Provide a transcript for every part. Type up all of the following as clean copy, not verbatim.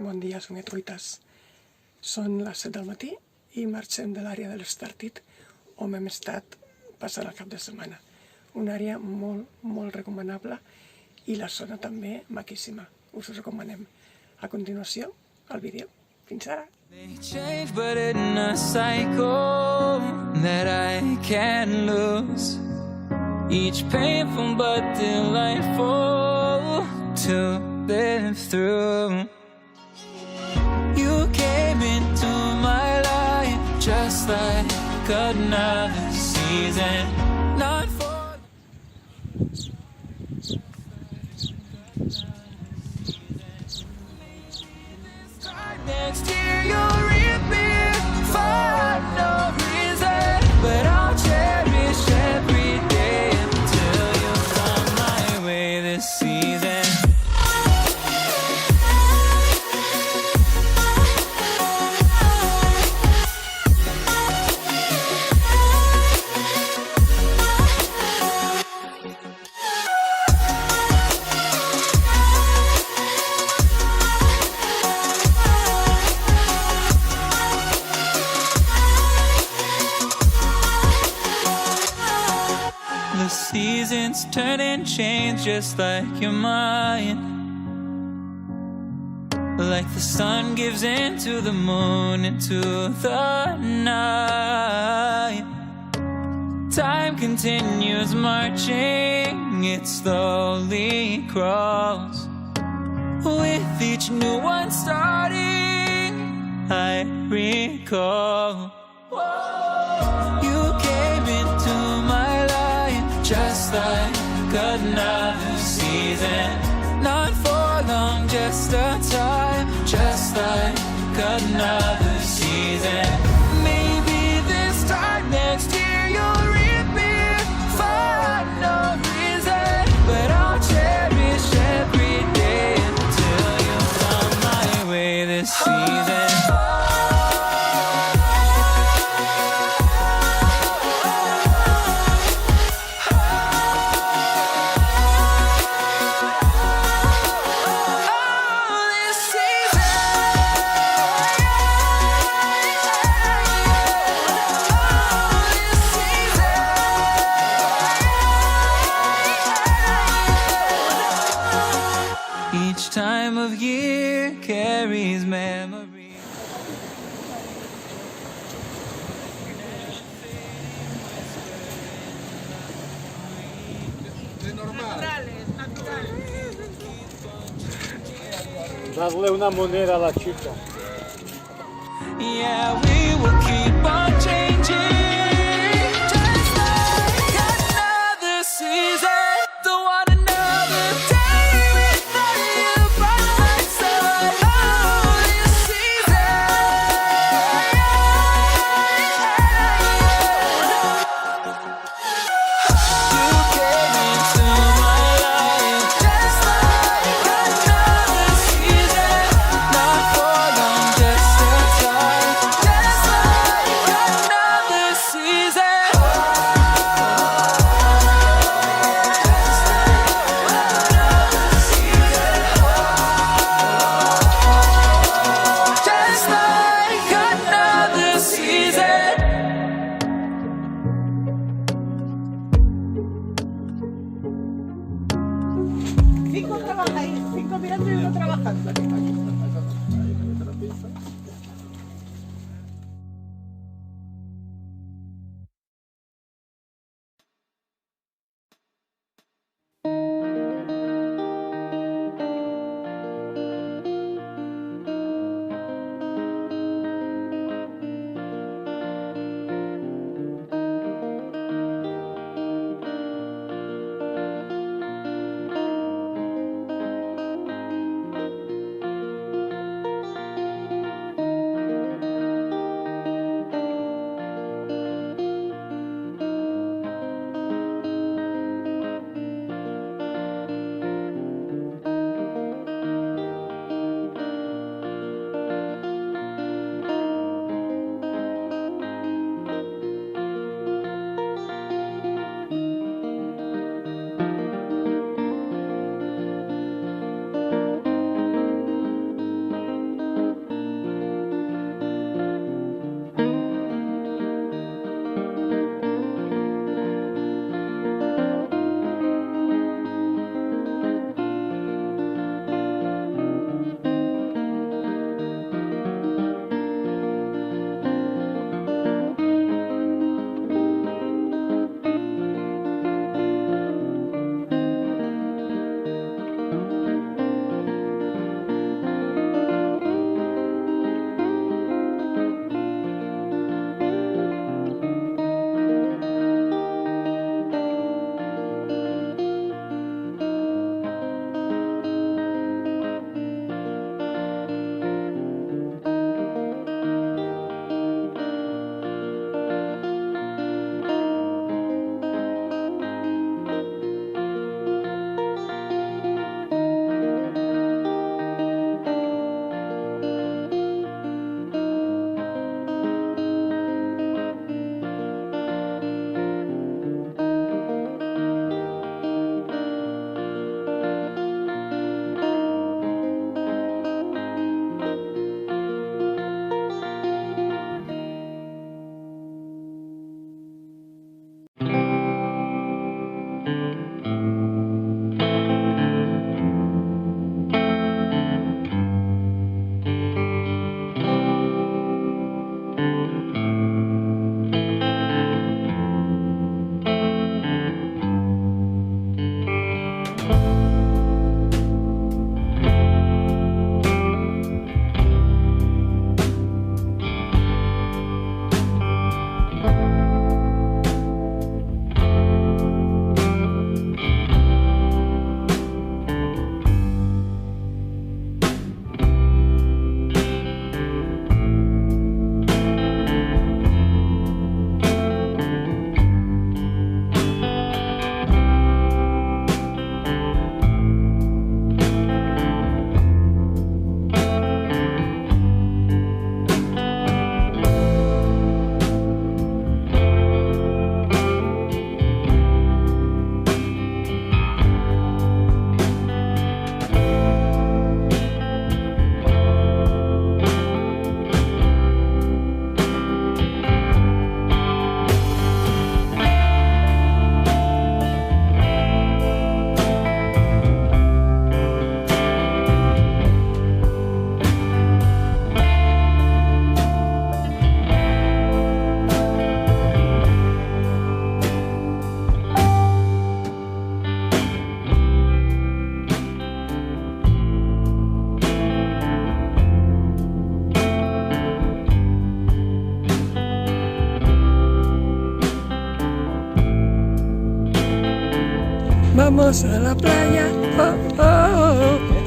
bon dia, somiatruites. Són les 7 del matí i marxem de l'àrea de l'Estartit, on hem estat passant el cap de setmana. Una àrea molt recomanable i la zona també maquíssima. Us ho recomanem. A continuació, el vídeo. Fins ara! They change, but in a cycle that I can't lose. Each painful but delightful to live through. You came into my life just like another season. Not for next year you'll reappear for no reason, but I'll cherish every day until you come my way this season. The seasons turn and change just like your mind. Like the sun gives into the moon, into the night. Time continues marching, it slowly crawls. With each new one starting, I recall. You came into my life just like another season. Not for long, just a time, just like another season. Maybe this time next year you'll reappear for no reason, but I'll cherish every day until you come my way this season. Each time of year carries memories. Darle una moneda a la chica. Yeah, we will keep on changing. Just like another season. Don't want another day without you by my side. Oh, this season. You came into my life just like another season. Not for long, just a time. Just like another Vamos a la playa. Oh, oh, oh.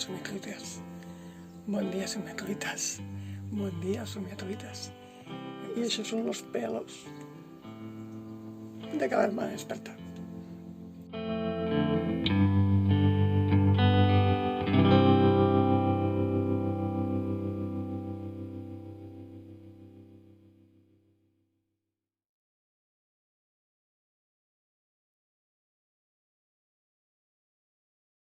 Somiatruites. Bon dia, somiatruites. Bon dia, somiatruites. I això són els pelos de quedar-me despertar.